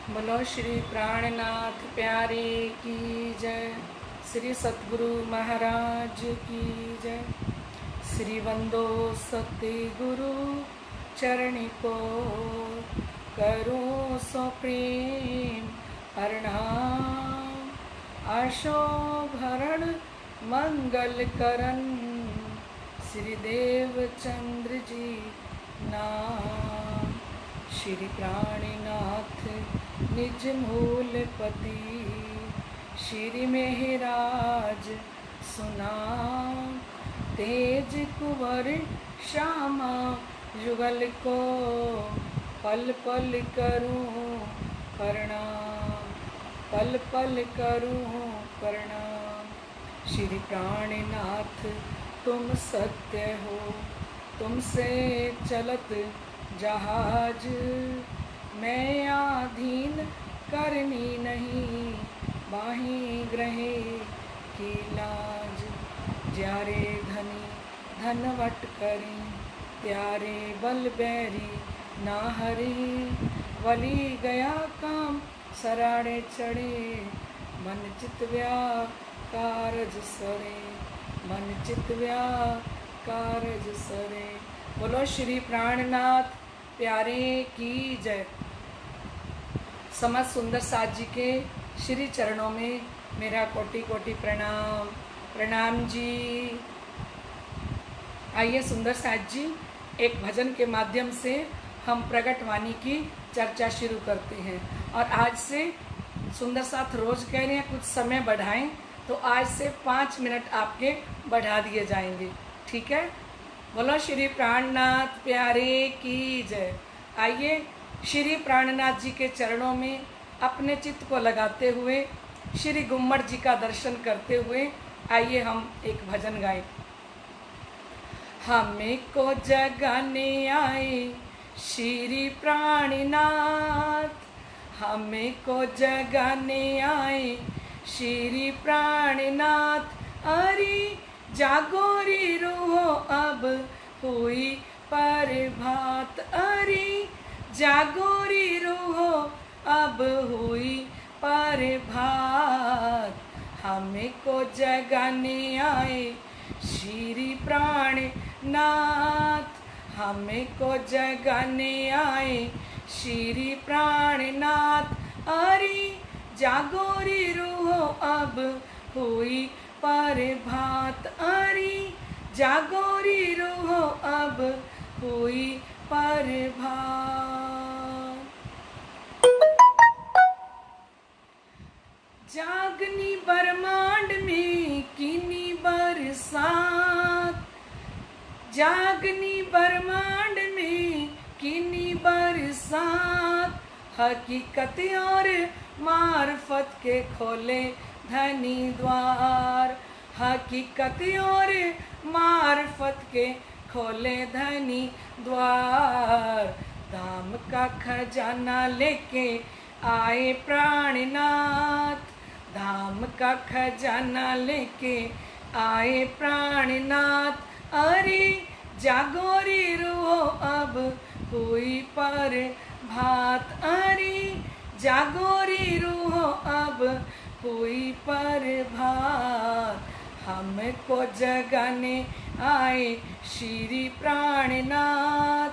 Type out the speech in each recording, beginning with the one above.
बोलो श्री प्राणनाथ प्यारे की जय। श्री सतगुरु महाराज की जय। श्री वंदो सत्य गुरु चरण को करूं सो प्रेम प्रणाम। आशो भरण मंगल करन श्री देवचंद्र जी नाम। श्री प्राणनाथ निज मूलपति श्री मेहराज सुनाम। तेज कुंवर श्यामा युगल को पल पल करूं प्रणाम, पल पल करूं प्रणाम। श्री प्राणनाथ तुम सत्य हो, तुमसे चलत जहाज मैं आधीन करनी नहीं, बाहीं ग्रहे की लाज। ज्यारे धनी धनवट करी, त्यारे बल बैरी ना हरी। वली गया काम सराड़े चढ़े, मन चित कारज सरे, मन चित कारज सरे। बोलो श्री प्राणनाथ प्यारे की जय। समस्त सुंदर साथ जी के श्री चरणों में मेरा कोटि कोटि प्रणाम। प्रणाम जी। आइए सुंदर साथ जी, एक भजन के माध्यम से हम प्रगट वाणी की चर्चा शुरू करते हैं। और आज से सुंदर साथ रोज कह रहे हैं कुछ समय बढ़ाएं, तो आज से 5 मिनट आपके बढ़ा दिए जाएंगे, ठीक है। बोलो श्री प्राणनाथ प्यारे की जय। आइए श्री प्राणनाथ जी के चरणों में अपने चित्त को लगाते हुए, श्री गुम्मट जी का दर्शन करते हुए आइए हम एक भजन गाएं। हमें को जगाने आए श्री प्राणनाथ, हमें को जगाने आए श्री प्राणनाथ। अरे जागो रे रूहो अब हुई प्रभात, अरे जागो रे रूहो अब हुई प्रभात। हमें को जगाने आए श्री प्राणनाथ, हमें को जगाने आए श्री प्राणनाथ। अरे जागो रे रूहो अब हुई प्रभात, अरे जागो रे रूहो अब हुई प्रभात। जागनी ब्रह्मांड में कीनी बरसात, जागनी ब्रह्मांड में कीनी बरसात। हकीकत और मार्फत के खोले धनी द्वार, हकीकत और मार्फत के खोले धनी द्वार। धाम का खजाना लेके आए प्राणनाथ, धाम का खजाना लेके आए प्राणनाथ। अरे जागो रे रूहो अब हुई प्रभात, अरे जागो रे रूहो अब हुई प्रभात। हमको जगाने आए श्री प्राणनाथ,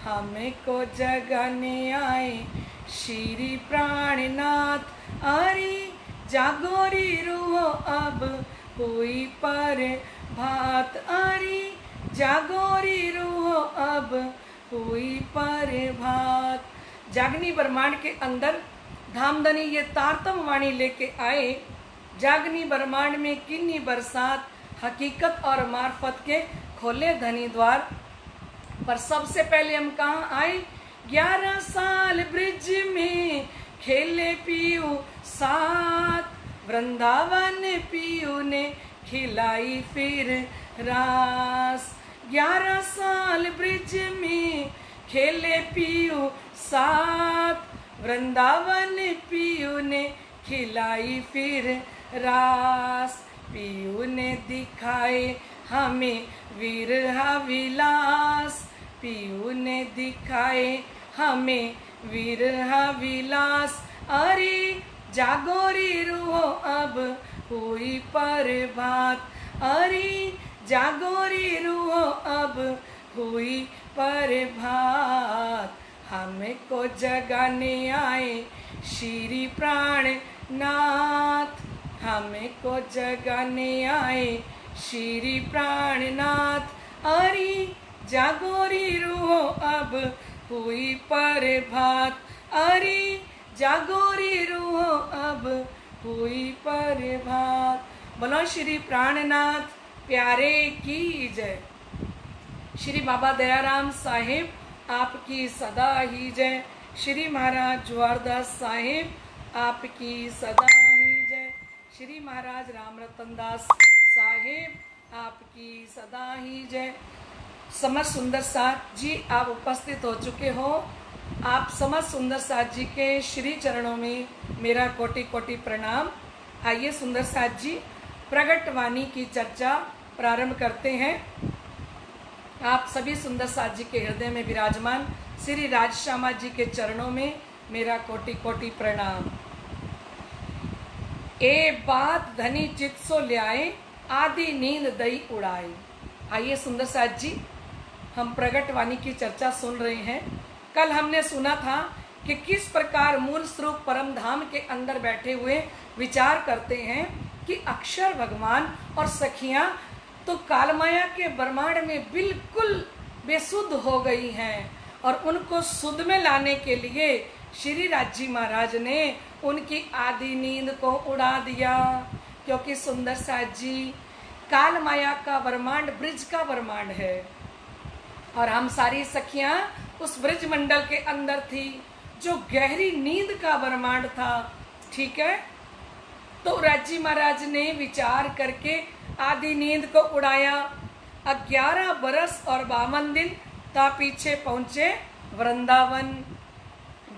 हमको जगाने आए श्री प्राणनाथ। अरे जागो रे रूहो अब हुई प्रभात, अरे जागो रे रूहो अब हुई प्रभात। जागनी ब्रह्मांड के अंदर धामधनी ये तारतम वाणी लेके आए। जागनी ब्रह्मांड में किन्नी बरसात, हकीकत और मार्फत के खोले धनी द्वार। पर सबसे पहले हम कहाँ आए? 11 साल ब्रिज में खेले पीयू साथ, वृंदावन पीयू ने खिलाई फिर रास। 11 साल ब्रिज में खेले पीयू साथ, वृंदावन पीयू ने खिलाई फिर रास। पीयू ने दिखाए हमें विरहा विलास, पीयू ने दिखाए हमें विरहा विलास। अरे जागो रे रूहो अब हुई प्रभात, अरे जागो रे रूहो अब हुई प्रभात। हमको जगाने आए श्री प्राणनाथ, हमको जगाने आए श्री प्राणनाथ। अरे जागो रे रूहो अब हुई प्रभात, अरे जागो रे रूहो अब हुई प्रभात। बोलो श्री प्राणनाथ प्यारे की जय। श्री बाबा दयाराम साहिब आपकी सदा ही जय। श्री महाराज ज्वारदास साहिब आपकी सदा ही जय। श्री महाराज राम रतन दास साहिब आपकी सदा ही जय। समर सुंदर साथ जी आप उपस्थित हो चुके हो। आप समर सुंदर साथ जी के श्री चरणों में मेरा कोटि कोटि प्रणाम। आइए सुंदर साथ जी प्रगट वाणी की चर्चा प्रारंभ करते हैं। आप सभी सुंदर साथ जी के हृदय में विराजमान श्री राजश्यामा जी के चरणों में मेरा कोटि कोटि प्रणाम। ए बात धनी चित सो ल्याए, आदि नींद दई उड़ाए। आइए सुंदर साथ जी हम प्रगट वाणी की चर्चा सुन रहे हैं। कल हमने सुना था कि किस प्रकार मूल स्वरूप परम धाम के अंदर बैठे हुए विचार करते हैं कि अक्षर भगवान और सखियां तो कालमाया के ब्रह्मांड में बिल्कुल बेसुध हो गई हैं और उनको शुद्ध में लाने के लिए श्री राजी महाराज ने उनकी आदि नींद को उड़ा दिया। क्योंकि सुंदर साथ जी कालमाया का ब्रह्मांड ब्रिज का ब्रह्मांड है और हम सारी सखियां उस ब्रिज मंडल के अंदर थी जो गहरी नींद का ब्रह्मांड था। ठीक है, तो राजी महाराज ने विचार करके आदि नींद को उड़ाया। 11 बरस और 52 दिन ता पीछे पहुंचे वृंदावन।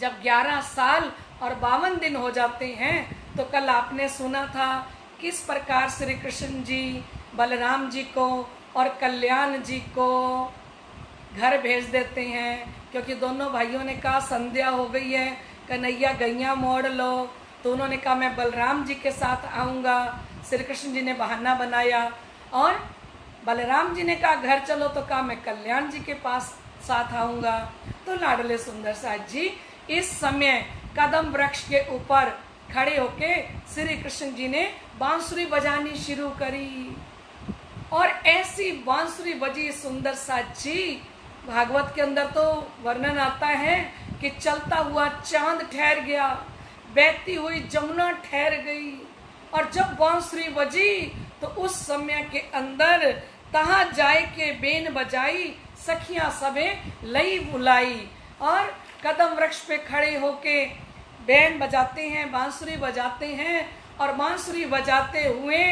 जब 11 साल और 52 दिन हो जाते हैं तो कल आपने सुना था किस प्रकार श्री कृष्ण जी बलराम जी को और कल्याण जी को घर भेज देते हैं। क्योंकि दोनों भाइयों ने कहा संध्या हो गई है, कन्हैया गैया मोड़ लो, तो उन्होंने कहा मैं बलराम जी के साथ आऊँगा। श्री कृष्ण जी ने बहाना बनाया और बलराम जी ने कहा घर चलो, तो कहा मैं कल्याण जी के पास साथ आऊँगा। तो लाडले सुंदर साथ जी इस समय कदम वृक्ष के ऊपर खड़े होके श्री कृष्ण जी ने बांसुरी बजानी शुरू करी और ऐसी बांसुरी बजी सुंदर साथ जी, भागवत के अंदर तो वर्णन आता है कि चलता हुआ चांद ठहर गया, बहती हुई जमुना ठहर गई। और जब बांसुरी बजी तो उस समय के अंदर तहाँ जाए के बेन बजाई, सखियां सबे लई बुलाई और कदम वृक्ष पे खड़े होके बेन बजाते हैं, बांसुरी बजाते हैं और बांसुरी बजाते हुए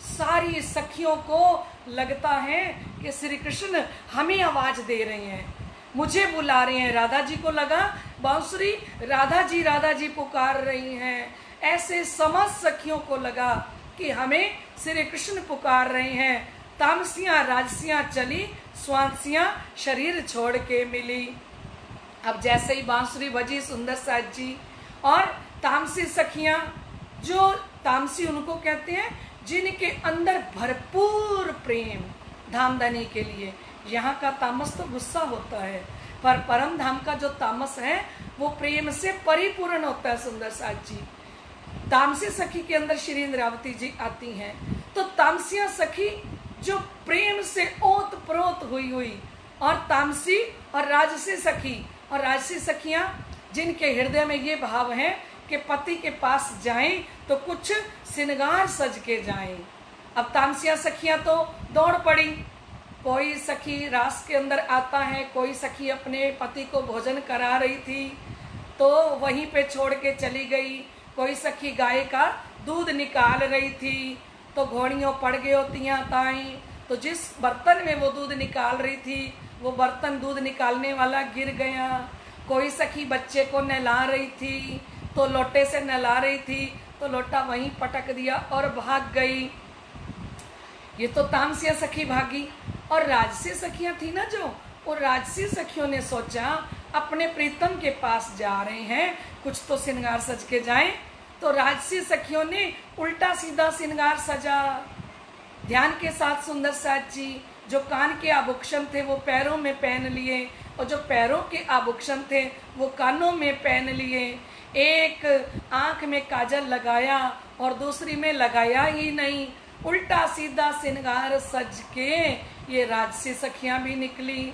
सारी सखियों को लगता है कि श्री कृष्ण हमें आवाज दे रहे हैं, मुझे बुला रहे हैं। राधा जी को लगा बांसुरी राधा जी पुकार रही हैं। ऐसे समस्त सखियों को लगा कि हमें श्री कृष्ण पुकार रहे हैं। तामसियां राजसियां चली, स्वांसियां शरीर छोड़ के मिली। अब जैसे ही बांसुरी बजी सुंदर साथ जी और तामसी सखियां, जो तामसी उनको कहते हैं जिनके अंदर भरपूर प्रेम धामधनी के लिए। यहाँ का तामस तो गुस्सा होता है, पर परम धाम का जो तामस है वो प्रेम से परिपूर्ण होता है। सुंदर साथ जी तामसी सखी के अंदर श्री इंद्रावती जी आती हैं, तो तामसिया सखी जो प्रेम से ओत प्रोत हुई और तामसी और राजसी सखी और राजसी सखियां जिनके हृदय में ये भाव है कि पति के पास जाएं तो कुछ श्रृंगार सज के जाएं। अब तामसिया सखियां तो दौड़ पड़ी, कोई सखी रास के अंदर आता है, कोई सखी अपने पति को भोजन करा रही थी तो वहीं पे छोड़ के चली गई, कोई सखी गाय का दूध निकाल रही थी तो घोड़ियों पड़ गए होतियां ताई, तो जिस बर्तन में वो दूध निकाल रही थी वो बर्तन दूध निकालने वाला गिर गया। कोई सखी बच्चे को नहला रही थी तो लोटे से नहला रही थी तो लोटा वहीं पटक दिया और भाग गई। ये तो तामसिया सखी भागी। और राजसी सखियां थी ना जो, और राजसी सखियों ने सोचा अपने प्रीतम के पास जा रहे हैं, कुछ तो श्रृंगार सज के जाएं। तो राजसी सखियों ने उल्टा सीधा श्रृंगार सजा। ध्यान के साथ सुंदर साथ जी, जो कान के आभूषण थे वो पैरों में पहन लिए, और जो पैरों के आभूषण थे वो कानों में पहन लिए। एक आंख में काजल लगाया और दूसरी में लगाया ही नहीं, उल्टा सीधा श्रृंगार सज के ये राजसी सखियां भी निकली।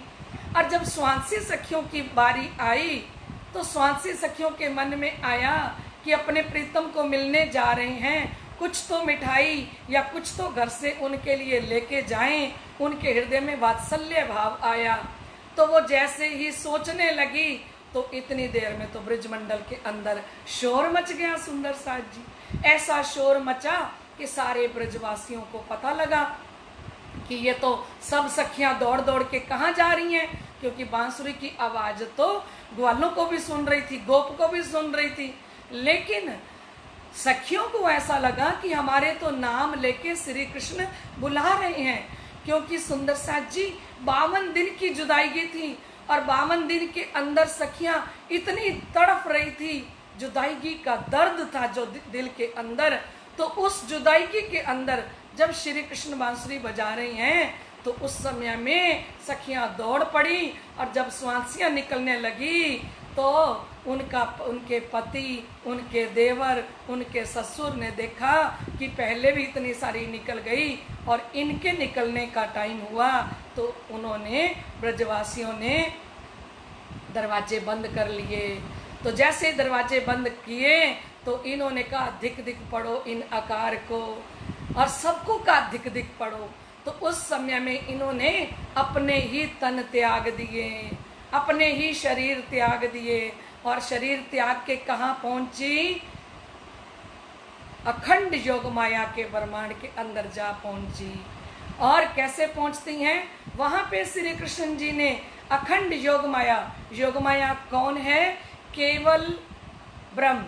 और जब स्वांसी सखियों की बारी आई तो स्वांसी सखियों के मन में आया कि अपने प्रीतम को मिलने जा रहे हैं, कुछ तो मिठाई या कुछ तो घर से उनके लिए लेके जाएं। उनके हृदय में वात्सल्य भाव आया। तो वो जैसे ही सोचने लगी तो इतनी देर में तो ब्रजमंडल के अंदर शोर मच गया सुंदर साथ जी। ऐसा शोर मचा कि सारे ब्रजवासियों को पता लगा कि ये तो सब सखियां दौड़ दौड़ के कहाँ जा रही हैं, क्योंकि बांसुरी की आवाज तो ग्वालों को भी सुन रही थी, गोप को भी सुन रही थी। लेकिन सखियों को ऐसा लगा कि हमारे तो नाम लेके श्री कृष्ण बुला रहे हैं, क्योंकि सुंदर साथ जी 52 दिन की जुदाई थी और 52 दिन के अंदर सखियां इतनी तड़प रही थी। जुदाई का दर्द था जो दिल के अंदर। तो उस जुदाई के अंदर जब श्री कृष्ण बांसुरी बजा रहे हैं तो उस समय में सखियां दौड़ पड़ी। और जब स्वांसियां निकलने लगी तो उनके पति, उनके देवर, उनके ससुर ने देखा कि पहले भी इतनी सारी निकल गई और इनके निकलने का टाइम हुआ। तो उन्होंने, ब्रजवासियों ने दरवाजे बंद कर लिए। तो जैसे दरवाजे बंद किए तो इन्होंने कहा धिक धिक पढ़ो इन आकार को, और सबको कहा धिक धिक पढ़ो। तो उस समय में इन्होंने अपने ही तन त्याग दिए, अपने ही शरीर त्याग दिए, और शरीर त्याग के कहाँ पहुंची? अखंड योग माया के ब्रह्मांड के अंदर जा पहुंची। और कैसे पहुंचती हैं? वहां पे श्री कृष्ण जी ने अखंड योग माया कौन है? केवल ब्रह्म,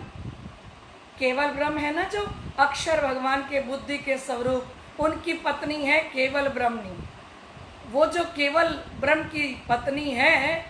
केवल ब्रह्म है ना, जो अक्षर भगवान के बुद्धि के स्वरूप, उनकी पत्नी है केवल ब्रह्मणी। वो जो केवल ब्रह्म की पत्नी है,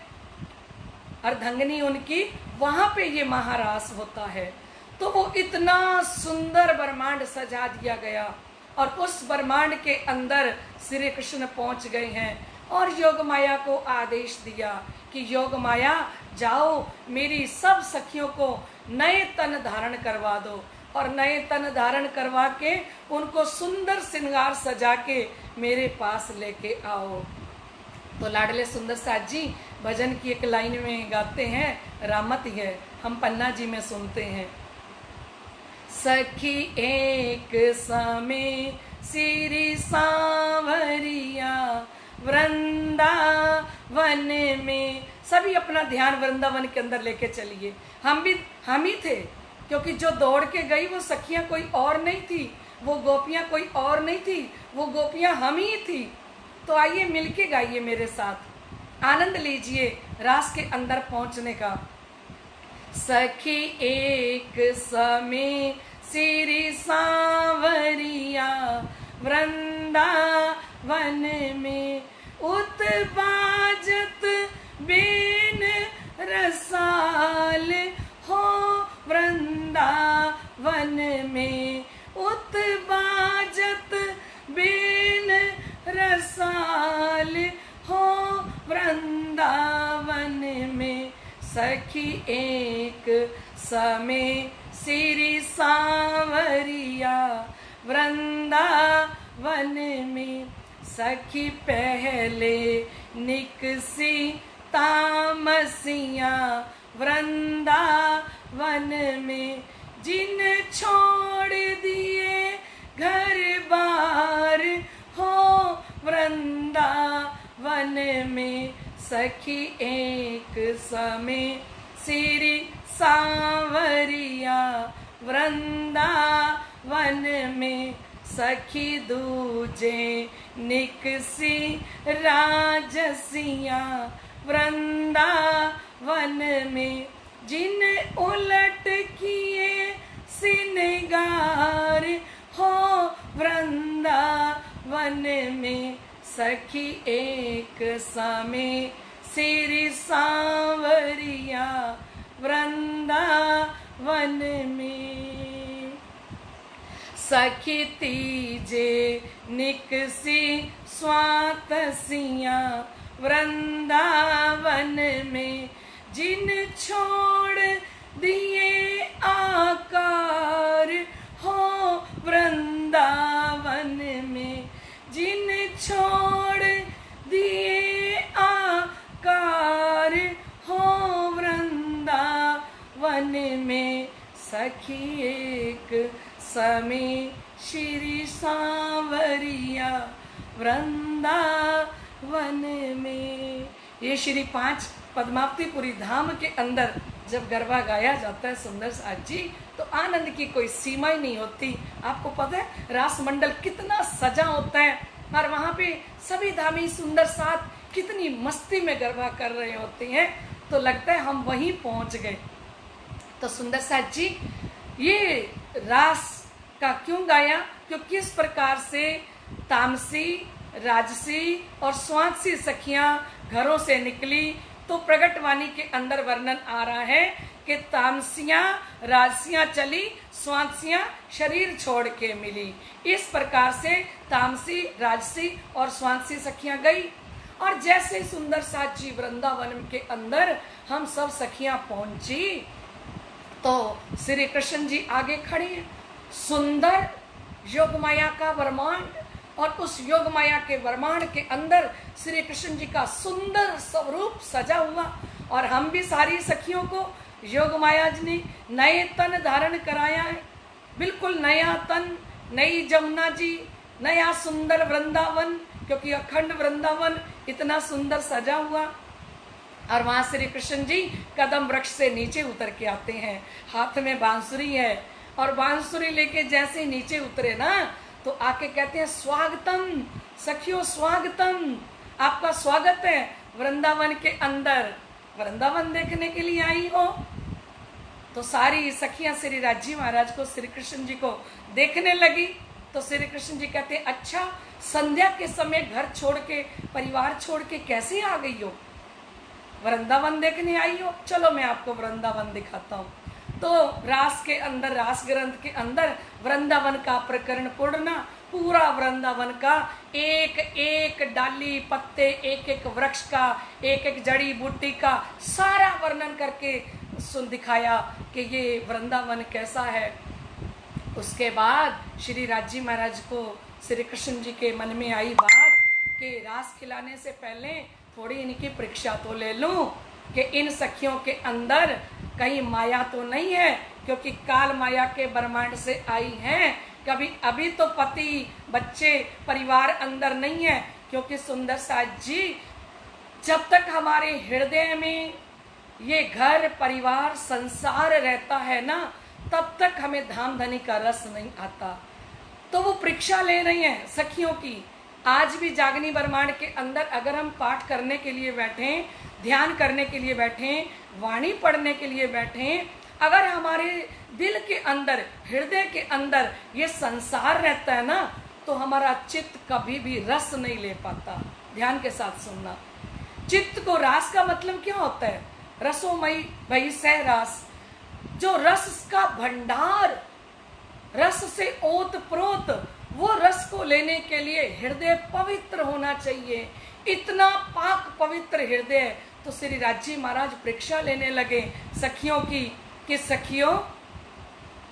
अर्धंगिनी उनकी, वहां पे ये महारास होता है। तो वो इतना सुंदर ब्रह्मांड सजा दिया गया और उस ब्रह्मांड के अंदर श्री कृष्ण पहुंच गए हैं और योग माया को आदेश दिया कि योग माया जाओ, मेरी सब सखियों को नए तन धारण करवा दो, और नए तन धारण करवा के उनको सुंदर श्रृंगार सजा के मेरे पास लेके आओ। तो लाडले सुंदर साथ जी भजन की एक लाइन में गाते हैं, रामत है, हम पन्ना जी में सुनते हैं। सखी एक समय श्री सांवरिया वृंदावन में, सभी अपना ध्यान वृंदावन के अंदर लेके चलिए। हम ही थे, क्योंकि जो दौड़ के गई वो सखियां कोई और नहीं थी, वो गोपियां कोई और नहीं थी, वो गोपियां हम ही थी। तो आइए मिलके गाइए मेरे साथ, आनंद लीजिए रास के अंदर पहुंचने का। सखी एक समय श्री सांवरिया वृंदावन में, उत्बाजत बेन रसाल हो वृंदावन में, उत्बाजत बेन रसाल हो वृंदावन में। सखी एक समय श्री सांवरिया वृंदावन में, सखी पहले निकसी तामसिया वृंदावन में, जिन छोड़ दिए घर बार हो वृंदावन में। सखी एक समय श्री सांवरिया वृंदावन में, सखी दूजे निकसी राजसिया वृंदावन में, जिन उलट किए सिनगार हो वृंदावन में। सखी एक समय श्री सांवरिया वृंदावन में। सखी तीजे निकसी स्वातसिया वृंदावन में, जिन छोड़ दिए आकार हो वृंदावन में, जिन छोड़ दिए आकार हो वृंदावन में। सखी एक समय श्री सांवरिया वृंदावन में। ये श्री 5 पद्मावतीपुरी धाम के अंदर जब गरबा गाया जाता है सुंदर साथ जी, तो आनंद की कोई सीमा ही नहीं होती। आपको पता है रास मंडल कितना सजा होता है, और वहाँ पे सभी धामी सुंदर साथ कितनी मस्ती में गरबा कर रहे होते हैं, तो लगता है हम वहीं पहुँच गए। तो सुंदर साथ जी ये रास का क्यों गाया, क्योंकि किस प्रकार से तामसी, राजसी और स्वांसी सखियां घरों से निकली, तो प्रगटवाणी के अंदर वर्णन आ रहा है कि तामसियां राजसियां चली, स्वांसियां शरीर छोड़ के मिली। इस प्रकार से तामसी, राजसी और स्वांसी सखियां गई, और जैसे सुंदर साथ जी वृंदावन के अंदर हम सब सखियां पहुंची, तो श्री कृष्ण जी आगे खड़े हैं। सुंदर योग माया का ब्रह्मांड, और उस योग माया के ब्रह्मांड के अंदर श्री कृष्ण जी का सुंदर स्वरूप सजा हुआ, और हम भी सारी सखियों को योग माया जी ने नए तन धारण कराया है। बिल्कुल नया तन, नई जमुना जी, नया सुंदर वृंदावन, क्योंकि अखंड वृंदावन इतना सुंदर सजा हुआ। और वहां श्री कृष्ण जी कदम वृक्ष से नीचे उतर के आते हैं, हाथ में बांसुरी है, और बांसुरी लेके जैसे नीचे उतरे ना, तो आके कहते हैं स्वागतम सखियों, स्वागतम, आपका स्वागत है वृंदावन के अंदर। वृंदावन देखने के लिए आई हो। तो सारी सखियां श्री राजी महाराज को, श्री कृष्ण जी को देखने लगी। तो श्री कृष्ण जी कहते हैं अच्छा, संध्या के समय घर छोड़ के, परिवार छोड़ के कैसे आ गई हो, वृंदावन देखने आई हो? चलो मैं आपको वृंदावन दिखाता हूँ। तो रास के अंदर, रास ग्रंथ के अंदर वृंदावन का प्रकरण पढ़ना, पूरा वृंदावन का एक एक डाली पत्ते, एक एक वृक्ष का, एक एक जड़ी बूटी का सारा वर्णन करके सुन दिखाया कि ये वृंदावन कैसा है। उसके बाद श्री राजी महाराज को, श्री कृष्ण जी के मन में आई बात कि रास खिलाने से पहले थोड़ी इनकी परीक्षा तो ले लूं कि इन सखियों के अंदर कहीं माया तो नहीं है, क्योंकि काल माया के ब्रह्मांड से आई हैं। कभी अभी तो पति, बच्चे, परिवार अंदर नहीं है, क्योंकि सुंदर साथ जी जब तक हमारे हृदय में ये घर, परिवार, संसार रहता है ना, तब तक हमें धाम धनी का रस नहीं आता। तो वो परीक्षा ले रही हैं सखियों की। आज भी जागनी ब्रह्मांड के अंदर अगर हम पाठ करने के लिए बैठें, ध्यान करने के लिए बैठें, वाणी पढ़ने के लिए बैठें, अगर हमारे दिल के अंदर, हृदय के अंदर ये संसार रहता है ना, तो हमारा चित्त कभी भी रस नहीं ले पाता। ध्यान के साथ सुनना। चित्त को, रास का मतलब क्या होता है? रसोमयी भई सह रास, जो रस का भंडार, रस से ओत प्रोत, वो रस को लेने के लिए हृदय पवित्र होना चाहिए। इतना पाक पवित्र हृदय। तो श्री राजी महाराज परीक्षा लेने लगे सखियों की कि सखियों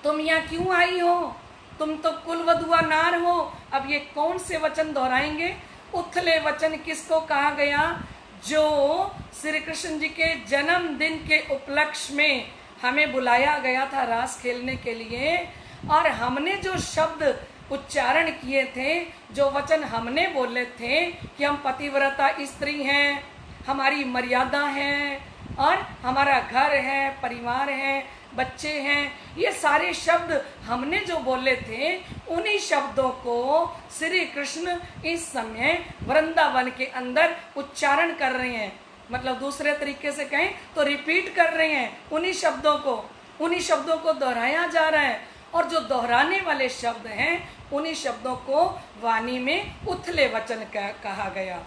तुम यहाँ क्यों आई हो? तुम तो कुलवधुआ नार हो। अब ये कौन से वचन दोहराएंगे? उथले वचन किसको कहा गया? जो श्री कृष्ण जी के जन्मदिन के उपलक्ष्य में हमें बुलाया गया था रास खेलने के लिए, और हमने जो शब्द उच्चारण किए थे, जो वचन हमने बोले थे कि हम पतिव्रता स्त्री हैं, हमारी मर्यादा है, और हमारा घर है, परिवार है, बच्चे हैं, ये सारे शब्द हमने जो बोले थे, उन्हीं शब्दों को श्री कृष्ण इस समय वृंदावन के अंदर उच्चारण कर रहे हैं। मतलब दूसरे तरीके से कहें तो रिपीट कर रहे हैं उन्हीं शब्दों को दोहराया जा रहा है। और जो दोहराने वाले शब्द हैं, उन्हीं शब्दों को वाणी में उथले वचन कहा गया।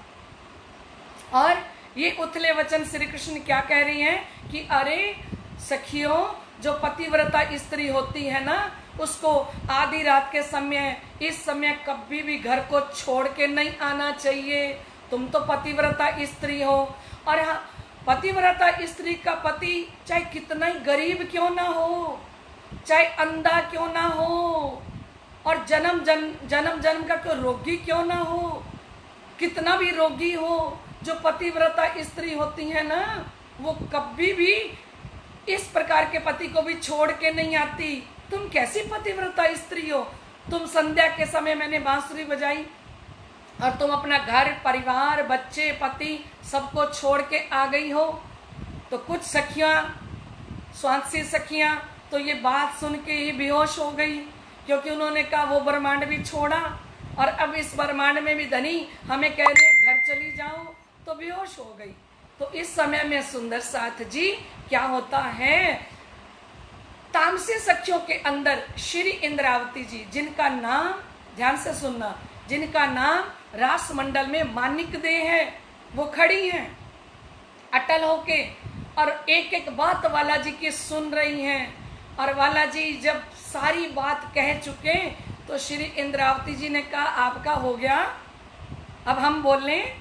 और ये उथले वचन श्री कृष्ण क्या कह रही हैं कि अरे सखियों, जो पतिव्रता स्त्री होती है ना, उसको आधी रात के समय, इस समय कभी भी घर को छोड़ के नहीं आना चाहिए। तुम तो पतिव्रता स्त्री हो, और पतिव्रता स्त्री का पति चाहे कितना ही गरीब क्यों ना हो, चाहे अंधा क्यों ना हो, और जन्म जन्म का कोई रोगी क्यों ना हो, कितना भी रोगी हो, जो पतिव्रता स्त्री होती है ना, वो कभी भी इस प्रकार के पति को भी छोड़ के नहीं आती। तुम कैसी पतिव्रता स्त्री हो? तुम संध्या के समय मैंने बांसुरी बजाई और तुम अपना घर परिवार बच्चे पति सबको छोड़ के आ गई हो। तो कुछ सखियां, स्वांसी सखियां, तो ये बात सुन के ही बेहोश हो गई, क्योंकि उन्होंने कहा वो ब्रह्मांड भी छोड़ा और अब इस ब्रह्मांड में भी धनी हमें कह रहे हैं घर चली जाओ, तो बेहोश हो गई। तो इस समय में सुंदर साथ जी क्या होता है, तामसी सखियों के अंदर श्री इंद्रावती जी, जिनका नाम, ध्यान से सुनना, जिनका नाम रास मंडल में मानिक दे है, वो खड़ी हैं अटल होके और एक एक बात वाला जी की सुन रही हैं। और वाला जी जब सारी बात कह चुके तो श्री इंद्रावती जी ने कहा आपका हो गया, अब हम बोल लें,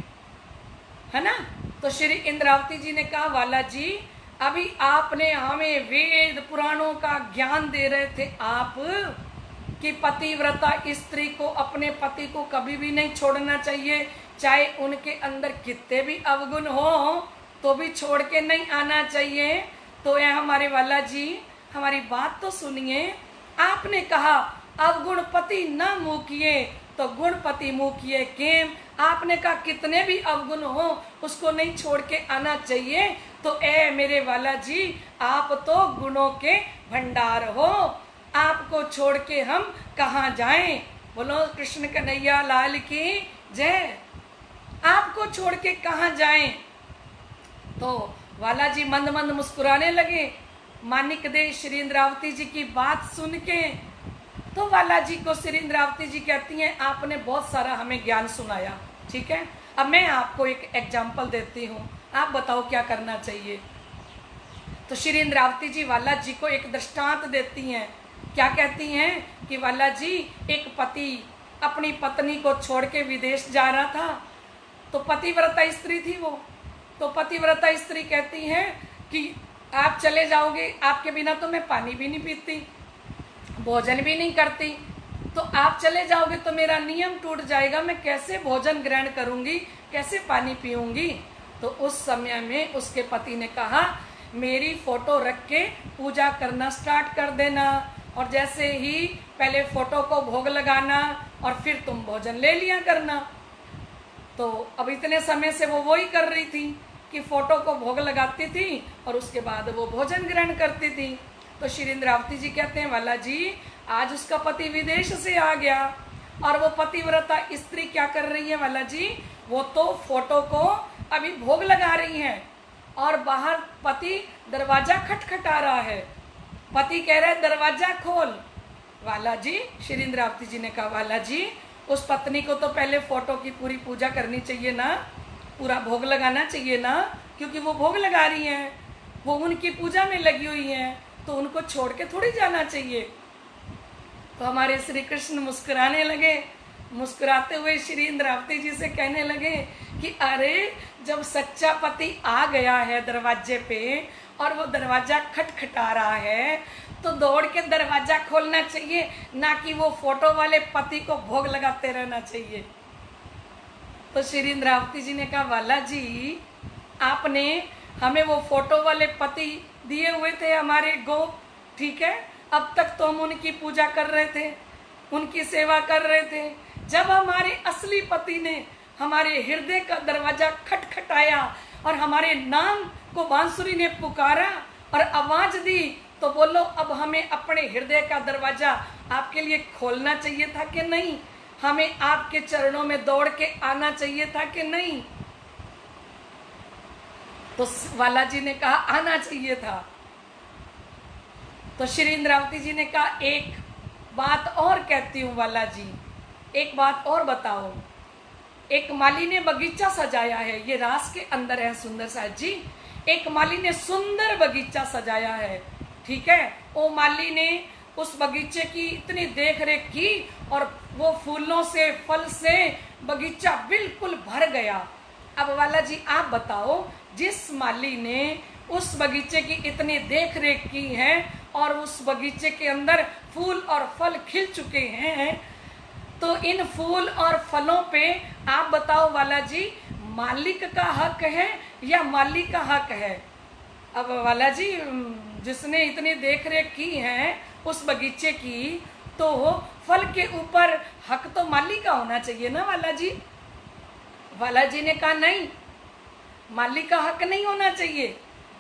है ना। तो श्री इंद्रावती जी ने कहा वाला जी, अभी आपने हमें वेद पुराणों का ज्ञान दे रहे थे आप, कि पतिव्रता स्त्री को अपने पति को कभी भी नहीं छोड़ना चाहिए, चाहे उनके अंदर कितने भी अवगुण हो तो भी छोड़ के नहीं आना चाहिए। तो यह हमारे वाला जी हमारी बात तो सुनिए, आपने कहा अवगुण पति न मुकिए तो गुणपति मुकिए केम। आपने कहा कितने भी अवगुण हो उसको नहीं छोड़ के आना चाहिए। तो ए मेरे वाला जी, आप तो गुणों के भंडार हो, आपको छोड़ के हम कहाँ जाएं। बोलो कृष्ण कन्हैया लाल की जय। आपको छोड़ के कहाँ जाएं। तो वाला जी मंद मंद मुस्कुराने लगे मानिक दे श्री इंद्रावती जी की बात सुन के। तो वाला जी को श्री इंद्रावती जी कहती हैं आपने बहुत सारा हमें ज्ञान सुनाया, ठीक है, अब मैं आपको एक एग्जाम्पल देती हूँ, आप बताओ क्या करना चाहिए। तो श्री इंद्रावती जी वाला जी को एक दृष्टांत देती हैं। क्या कहती हैं कि वाला जी, एक पति अपनी पत्नी को छोड़ के विदेश जा रहा था, तो पतिव्रता स्त्री थी वो। तो पतिव्रता स्त्री कहती हैं कि आप चले जाओगे, आपके बिना तो मैं पानी भी नहीं पीती, भोजन भी नहीं करती, तो आप चले जाओगे तो मेरा नियम टूट जाएगा, मैं कैसे भोजन ग्रहण करूंगी, कैसे पानी पीऊंगी। तो उस समय में उसके पति ने कहा मेरी फोटो रख के पूजा करना स्टार्ट कर देना, और जैसे ही पहले फोटो को भोग लगाना और फिर तुम भोजन ले लिया करना। तो अब इतने समय से वो वही कर रही थी कि फोटो को भोग लगाती थी और उसके बाद वो भोजन ग्रहण करती थी। तो श्री इंद्रावती जी कहते हैं वाला जी, आज उसका पति विदेश से आ गया और वो पतिव्रता स्त्री क्या कर रही है वाला जी, वो तो फोटो को अभी भोग लगा रही है और बाहर पति दरवाजा खटखटा रहा है। पति कह रहा है दरवाजा खोल। वाला जी, श्री इंद्रावती जी ने कहा वाला जी, उस पत्नी को तो पहले फोटो की पूरी पूजा करनी चाहिए ना, पूरा भोग लगाना चाहिए ना, क्योंकि वो भोग लगा रही हैं, वो उनकी पूजा में लगी हुई हैं, तो उनको छोड़ के थोड़ी जाना चाहिए। तो हमारे श्री कृष्ण मुस्कुराने लगे, मुस्कुराते हुए श्री इंद्रावती जी से कहने लगे कि अरे जब सच्चा पति आ गया है दरवाजे पे और वो दरवाजा खटखटा रहा है तो दौड़ के दरवाजा खोलना चाहिए, ना कि वो फोटो वाले पति को भोग लगाते रहना चाहिए। तो श्री इंद्रावती जी ने कहा वाला जी, आपने हमें वो फोटो वाले पति दिए हुए थे हमारे गोप, ठीक है, अब तक तो हम उनकी पूजा कर रहे थे, उनकी सेवा कर रहे थे। जब हमारे असली पति ने हमारे हृदय का दरवाजा खटखटाया और हमारे नाम को बांसुरी ने पुकारा और आवाज दी, तो बोलो अब हमें अपने हृदय का दरवाजा आपके लिए खोलना चाहिए था कि नहीं, हमें आपके चरणों में दौड़ के आना चाहिए था कि नहीं। तो वाला जी ने कहा आना चाहिए था। तो श्री इंद्रावती जी ने कहा एक बात और कहती हूँ वाला जी, एक बात और बताओ, एक माली ने बगीचा सजाया है, ये रास के अंदर है सुंदर साथ जी। एक माली ने सुंदर बगीचा सजाया है, ठीक है। वो माली ने उस बगीचे की इतनी देख रेख की और वो फूलों से फल से बगीचा बिल्कुल भर गया। अब वाला जी आप बताओ, जिस माली ने उस बगीचे की इतनी देख रेख की है और उस बगीचे के अंदर फूल और फल खिल चुके हैं, तो इन फूल और फलों पे आप बताओ वाला जी, मालिक का हक है या माली का हक है? अब वाला जी, जिसने इतनी देख रेख की है उस बगीचे की, तो फल के ऊपर हक तो माली का होना चाहिए ना वाला जी। वाला जी ने कहा नहीं, मालिक का हक नहीं होना चाहिए,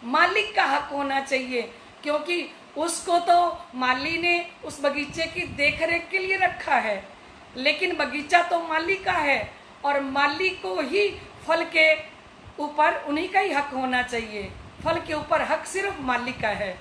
मालिक का हक होना चाहिए, क्योंकि उसको तो माली ने उस बगीचे की देखरेख के लिए रखा है, लेकिन बगीचा तो माली का है और माली को ही फल के ऊपर उन्हीं का ही हक होना चाहिए। फल के ऊपर हक सिर्फ माली का है।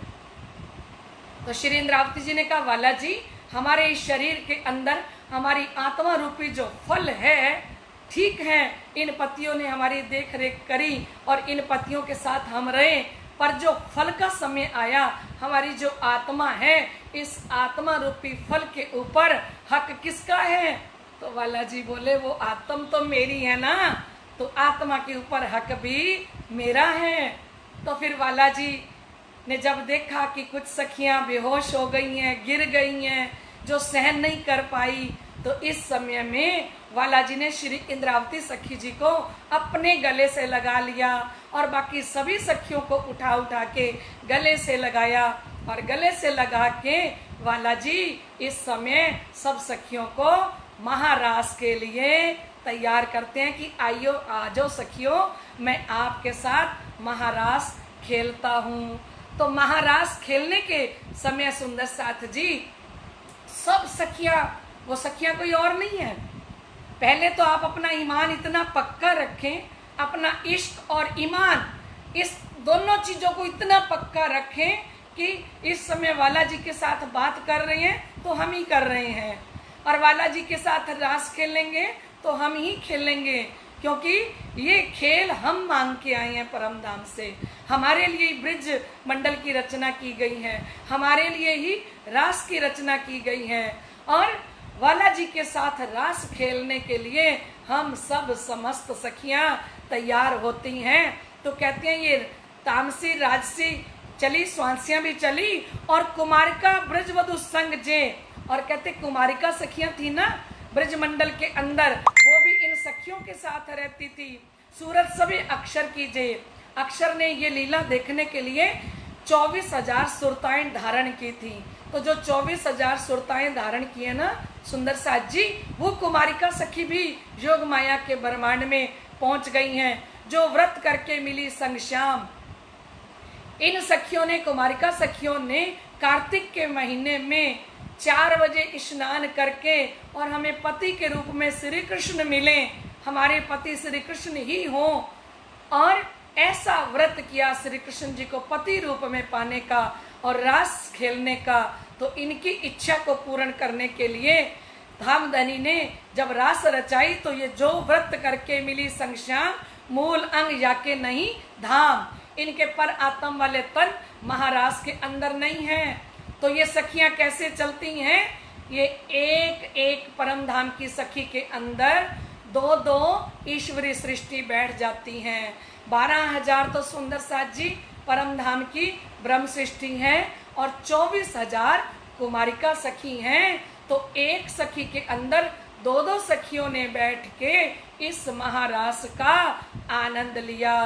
तो श्री इंद्रावती जी ने कहा वाला जी, हमारे इस शरीर के अंदर हमारी आत्मा रूपी जो फल है, ठीक है, इन पतियों ने हमारी देख रेख करी और इन पतियों के साथ हम रहे, पर जो फल का समय आया, हमारी जो आत्मा है, इस आत्मा रूपी फल के ऊपर हक किसका है? तो वाला जी बोले वो आत्मा तो मेरी है ना, तो आत्मा के ऊपर हक भी मेरा है। तो फिर वाला जी ने जब देखा कि कुछ सखियां बेहोश हो गई हैं, गिर गई हैं, जो सहन नहीं कर पाई, तो इस समय में वाला जी ने श्री इंद्रावती सखी जी को अपने गले से लगा लिया और बाकी सभी सखियों को उठा उठा के गले से लगाया और गले से लगा के वाला जी इस समय सब सखियों को महारास के लिए तैयार करते हैं कि आइयो आ जाओ सखियों, मैं आपके साथ महारास खेलता हूँ। तो महारास खेलने के समय सुंदर साथ जी सब सखियां, वो सखियां कोई और नहीं है, पहले तो आप अपना ईमान इतना पक्का रखें, अपना इश्क और ईमान इस दोनों चीजों को इतना पक्का रखें कि इस समय वाला जी के साथ बात कर रहे हैं तो हम ही कर रहे हैं, और वाला जी के साथ रास खेलेंगे तो हम ही खेलेंगे, क्योंकि ये खेल हम मांग के आए हैं परम धाम से। हमारे लिए ब्रिज मंडल की रचना की गई है, हमारे लिए ही रास की रचना की गई है, और वाला जी के साथ रास खेलने के लिए हम सब समस्त सखियां तैयार होती हैं। तो कहते हैं ये तामसी राजसी चली, स्वांसियां भी चली और कुमारिका ब्रजवधु संग जे, और कहते कुमारिका सखियां थी ना ब्रज मंडल के अंदर, वो भी इन सखियों के साथ रहती थी। सूरत सभी अक्षर की जे, अक्षर ने ये लीला देखने के लिए 24,000 सुरताएं धारण की थी। तो जो 24,000 सुरताएं धारण किए ना सुंदर साथ जी, वो कुमारिका सखी भी योग माया के ब्रह्मांड में पहुंच गई हैं, जो व्रत करके मिली संग श्याम। इन सखियों ने, कुमारिका सखियों ने कार्तिक के महीने में 4 बजे स्नान करके और हमें पति के रूप में श्री कृष्ण मिले, हमारे पति श्री कृष्ण ही हों, और ऐसा व्रत किया श्री कृष्ण जी को पति रूप में पाने का और रास खेलने का। तो इनकी इच्छा को पूर्ण करने के लिए धामधनी ने जब रास रचाई, तो ये जो व्रत करके मिली संश्याम, मूल अंग जाके नहीं धाम, इनके पर आत्म वाले तन महारास के अंदर नहीं है। तो ये सखियां कैसे चलती हैं? ये एक एक परम धाम की सखी के अंदर 2-2 ईश्वरी सृष्टि बैठ जाती हैं। 12,000 तो सुंदर साथ जी परम धाम की ब्रह्म सृष्टि है और 24,000 कुमारिका सखी हैं। तो एक सखी के अंदर 2-2 सखियों ने बैठ के इस महारास का आनंद लिया,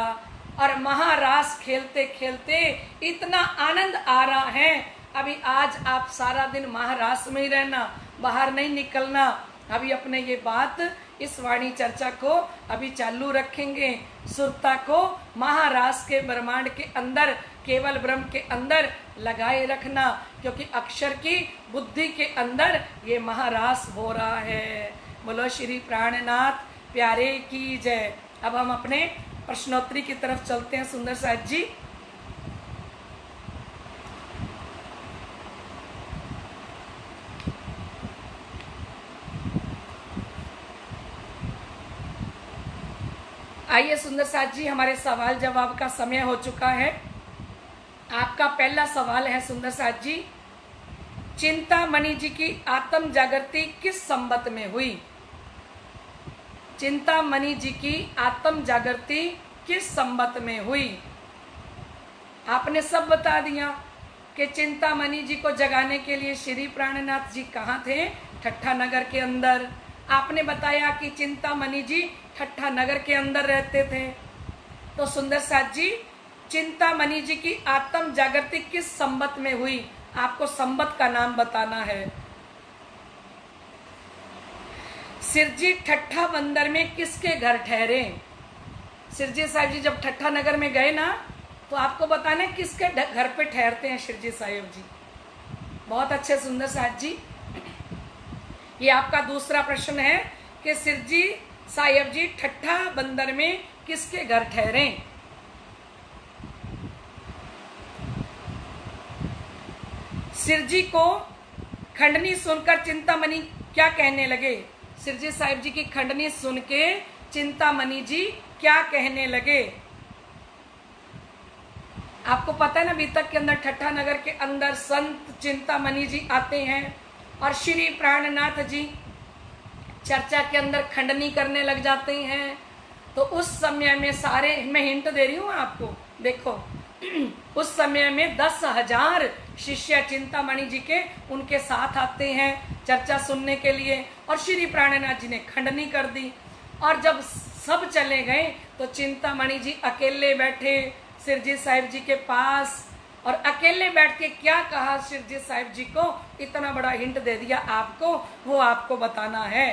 और महारास खेलते खेलते इतना आनंद आ रहा है। अभी आज आप सारा दिन महारास में ही रहना, बाहर नहीं निकलना। अभी अपने ये बात, इस वाणी चर्चा को अभी चालू रखेंगे। सुरता को महारास के ब्रह्मांड के अंदर, केवल ब्रह्म के अंदर लगाए रखना, क्योंकि अक्षर की बुद्धि के अंदर ये महारास हो रहा है। बोलो श्री प्राणनाथ प्यारे की जय। अब हम अपने प्रश्नोत्तरी की तरफ चलते हैं सुंदर साथ जी। आइए सुंदर साथ जी, हमारे सवाल जवाब का समय हो चुका है। आपका पहला सवाल है सुंदर साथ जी, चिंतामणि जी की आत्म जागृति किस संवत में हुई? चिंतामणि जी की आत्म जागृति किस संवत में हुई? आपने सब बता दिया कि चिंतामणि जी को जगाने के लिए श्री प्राणनाथ जी कहाँ थे? ठट्ठा नगर के अंदर। आपने बताया कि चिंतामणि जी ठट्ठा नगर के अंदर रहते थे। तो सुंदर साथ जी, चिंतामणि जी की आत्म जागृति किस संवत में हुई? आपको संवत का नाम बताना है। सिरजी ठट्ठा बंदर में किसके घर ठहरे? सिरजी साहिब जी जब ठट्ठा नगर में गए ना, तो आपको बताना किसके घर पे ठहरते हैं सिरजी साहिब जी। बहुत अच्छे सुंदर साथ जी। ये आपका दूसरा प्रश्न है कि सिरजी साहिब जी ठट्ठा बंदर में किसके घर ठहरे? सिरजी को खंडनी सुनकर चिंतामणि क्या कहने लगे? सिरजी साहिब जी की खंडनी सुन के चिंतामणि जी क्या कहने लगे? आपको पता है ना, बीतक के अंदर ठट्ठा नगर के अंदर संत चिंतामणि जी आते हैं और श्री प्राणनाथ जी चर्चा के अंदर खंडनी करने लग जाते हैं। तो उस समय में सारे, मैं हिंट दे रही हूँ आपको, देखो उस समय में 10,000 शिष्य चिंतामणि जी के उनके साथ आते हैं चर्चा सुनने के लिए, और श्री प्राणनाथ जी ने खंडनी कर दी। और जब सब चले गए तो चिंतामणि जी अकेले बैठे सिरजी साहिब जी के पास, और अकेले बैठ के क्या कहा सिरजी साहिब जी को? इतना बड़ा हिंट दे दिया आपको, वो आपको बताना है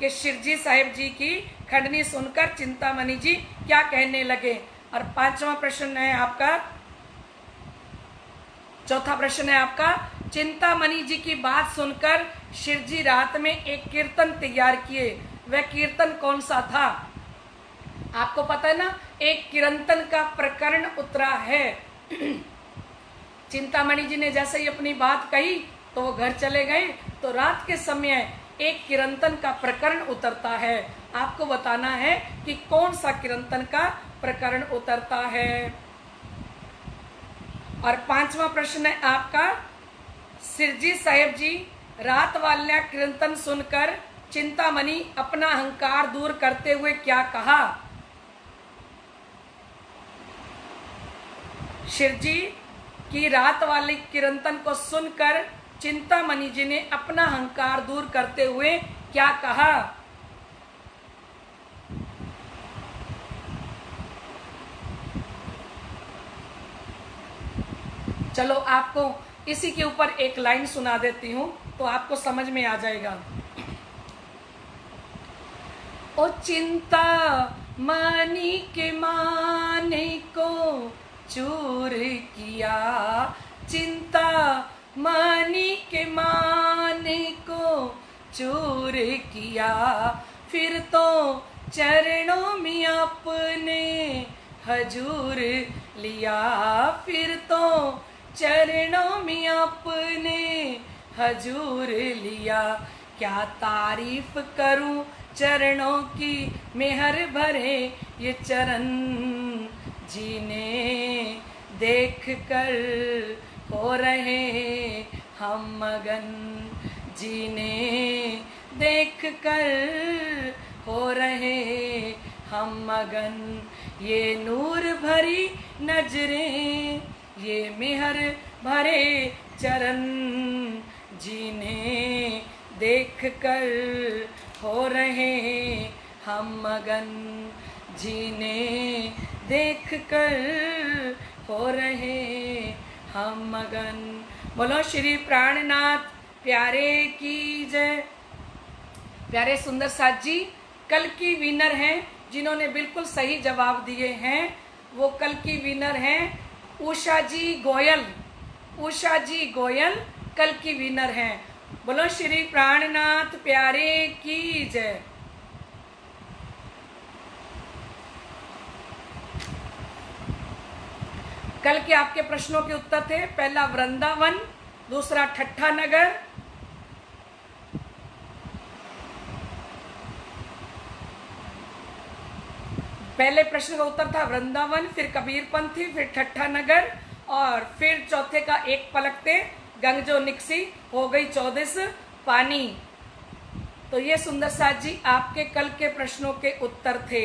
कि सिरजी साहिब जी की खंडनी सुनकर चिंतामणि जी क्या कहने लगे। और पांचवा प्रश्न है आपका, चौथा प्रश्न है आपका, चिंतामणि जी की बात सुनकर सिरजी रात में एक कीर्तन तैयार किए, वह कीर्तन कौन सा था? आपको पता है ना, एक कीर्तन का प्रकरण उतरा है। चिंतामणि जी ने जैसे ही अपनी बात कही तो वो घर चले गए, तो रात के समय एक कीर्तन का प्रकरण उतरता है। आपको बताना है कि कौन सा कीर्तन का प्रकरण उतरता है। और पांचवा प्रश्न है आपका, सिरजी साहिब जी रात वाला कीर्तन सुनकर चिंतामणि अपना अहंकार दूर करते हुए क्या कहा? सिरजी की रात वाले कीर्तन को सुनकर चिंतामणि जी ने अपना अहंकार दूर करते हुए क्या कहा? चलो आपको इसी के ऊपर एक लाइन सुना देती हूं तो आपको समझ में आ जाएगा। ओ चिंता मणि के माने को चूर किया, चिंता मणि के माने को चूर किया, फिर तो चरणों में अपने हजूर लिया, फिर तो चरणों में अपने हजूर लिया। क्या तारीफ करूं चरणों की, मेहर भरे ये चरण जीने देख कर हो रहे हम मगन, जीने देख कर हो रहे हम मगन। ये नूर भरी नजरें, ये मेहर भरे चरण जीने देख कर हो रहे हम मगन, जीने देख कर हो रहे हम मगन। बोलो श्री प्राणनाथ प्यारे की जय। प्यारे सुंदर साथ जी, कल की विनर हैं जिन्होंने बिल्कुल सही जवाब दिए हैं, वो कल की विनर हैं उषा जी गोयल। उषा जी गोयल कल की विनर हैं। बोलो श्री प्राणनाथ प्यारे की जय। कल के आपके प्रश्नों के उत्तर थे, पहला वृंदावन, दूसरा ठट्ठा नगर, पहले प्रश्न का उत्तर था वृंदावन, फिर कबीरपंथी, फिर ठट्ठा नगर, और फिर चौथे का एक पलकते गंगजो निकसी, हो गई 14 पानी। तो ये सुंदर साथ जी आपके कल के प्रश्नों के उत्तर थे।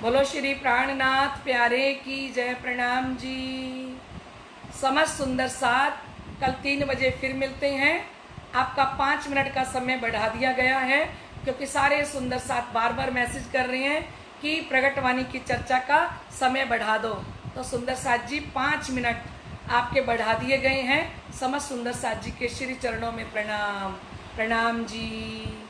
बोलो श्री प्राणनाथ प्यारे की जय। प्रणाम जी। समस्त सुंदर साथ कल 3 बजे फिर मिलते हैं। आपका 5 मिनट का समय बढ़ा दिया गया है, क्योंकि सारे सुंदर साथ बार बार मैसेज कर रहे हैं कि प्रगटवाणी की चर्चा का समय बढ़ा दो। तो सुंदर साथ जी 5 मिनट आपके बढ़ा दिए गए हैं। समस्त सुंदर साथ जी के श्री चरणों में प्रणाम। प्रणाम जी।